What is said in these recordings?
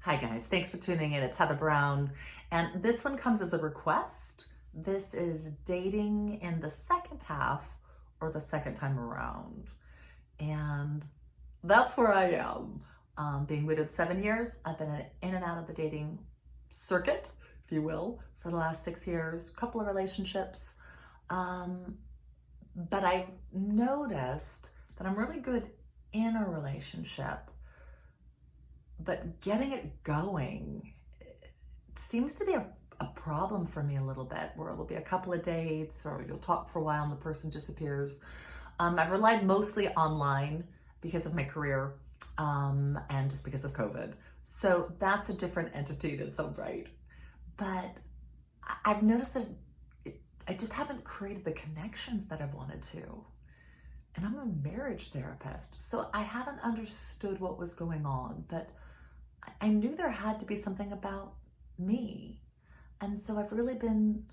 Hi guys, thanks for tuning in. It's Heather Brown, and this one comes as a request. This is dating in the second half or the second time around. And that's where I am. Being widowed 7 years, I've been in and out of the dating circuit, if you will, for the last 6 years, couple of relationships. But I've noticed that I'm really good in a relationship, but getting it going seems to be a problem for me a little bit, where it'll be a couple of dates or you'll talk for a while and the person disappears. I've relied mostly online because of my career and just because of COVID. So that's a different entity in its own right. But I've noticed that I just haven't created the connections that I've wanted to. And I'm a marriage therapist, so I haven't understood what was going on, but I knew there had to be something about me. And so I've really been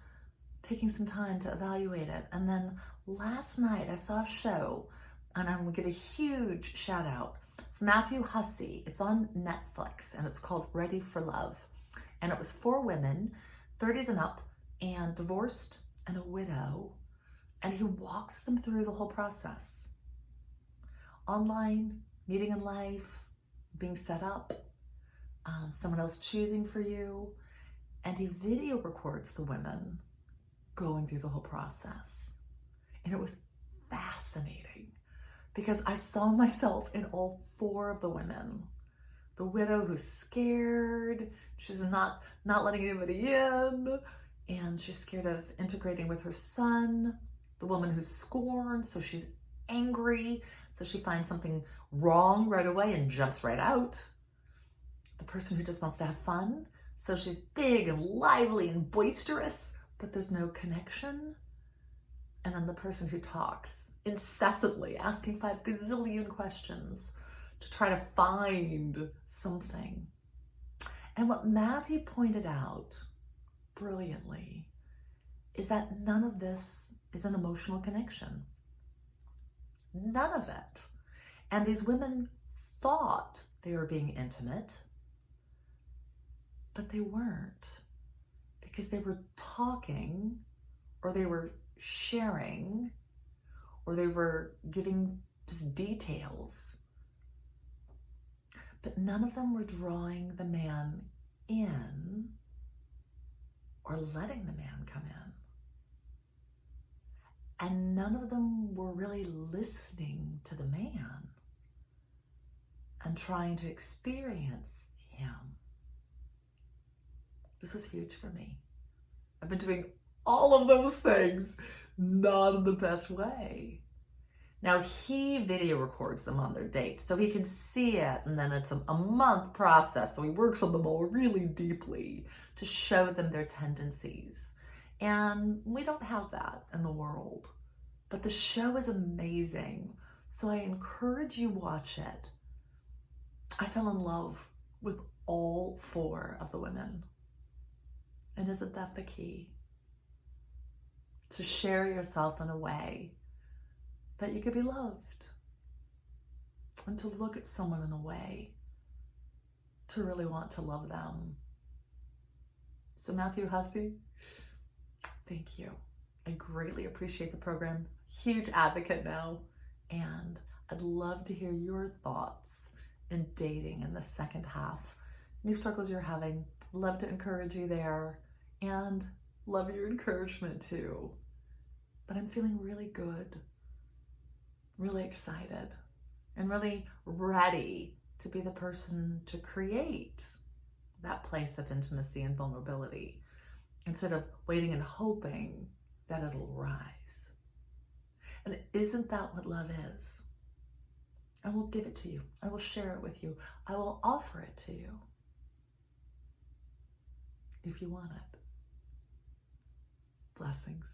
taking some time to evaluate it. And then last night I saw a show, and I'm gonna give a huge shout out from Matthew Hussey. It's on Netflix and it's called Ready for Love. And it was 4 women, 30s and up, and divorced and a widow. And he walks them through the whole process. Online, meeting in life, being set up, someone else choosing for you, and he video records the women going through the whole process. And it was fascinating because I saw myself in all 4 of the women. The widow who's scared, she's not letting anybody in, and she's scared of integrating with her son. The woman who's scorned, so she's angry, so she finds something wrong right away and jumps right out. The person who just wants to have fun, so she's big and lively and boisterous, but there's no connection. And then the person who talks incessantly, asking 5 gazillion questions to try to find something. And what Matthew pointed out brilliantly is that none of this is an emotional connection. None of it. And these women thought they were being intimate, but they weren't, because they were talking, or they were sharing, or they were giving just details. But none of them were drawing the man in or letting the man come in. And none of them were really listening to the man and trying to experience him. This was huge for me. I've been doing all of those things, not in the best way. Now, he video records them on their dates, so he can see it, and then it's a month process, so he works on them all really deeply to show them their tendencies. And we don't have that in the world. But the show is amazing, so I encourage you watch it. I fell in love with all 4 of the women. And isn't that the key? To share yourself in a way that you could be loved, and to look at someone in a way to really want to love them. So Matthew Hussey, thank you. I greatly appreciate the program. Huge advocate now. And I'd love to hear your thoughts in dating in the second half. Any struggles you're having, love to encourage you there, and love your encouragement too. But I'm feeling really good, really excited, and really ready to be the person to create that place of intimacy and vulnerability, instead of waiting and hoping that it'll rise. And isn't that what love is? I will give it to you. I will share it with you. I will offer it to you if you want it. Blessings.